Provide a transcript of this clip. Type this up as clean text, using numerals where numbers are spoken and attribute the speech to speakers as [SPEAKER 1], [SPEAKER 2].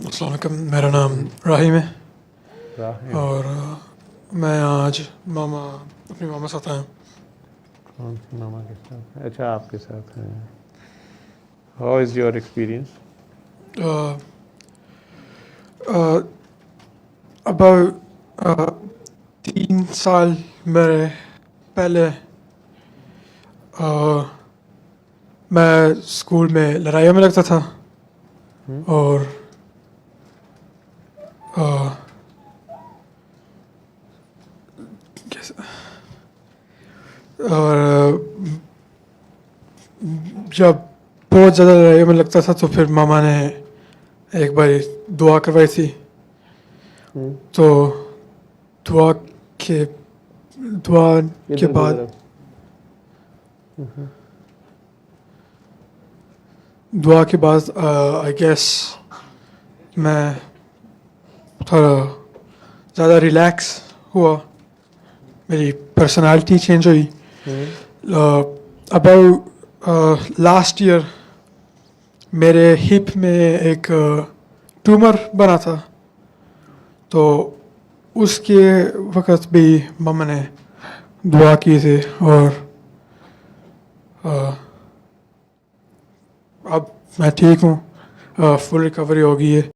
[SPEAKER 1] अस्सलाम वालेकुम, मेरा नाम राहिम है
[SPEAKER 2] राहिम।
[SPEAKER 1] और मैं आज अपनी मामा साथ आया हूँ।
[SPEAKER 2] कौन सी मामा के साथ है? अच्छा, आपके साथ है। How is your experience?
[SPEAKER 1] Uh, uh, about 3 साल मेरे पहले मैं स्कूल में लड़ाइयों में लगता था और uh, और जब बहुत ज़्यादा लड़ाइयों में लगता था तो फिर मामा ने एक बार दुआ करवाई थी। तो दुआ के बाद आई गेस मैं थोड़ा ज़्यादा रिलैक्स हुआ, मेरी पर्सनालिटी चेंज हुई। अबाउट लास्ट ईयर मेरे हिप में एक ट्यूमर बना था, तो उसके वक्त भी मम्मा ने दुआ की थी और अब मैं ठीक हूँ, फुल रिकवरी हो गई है।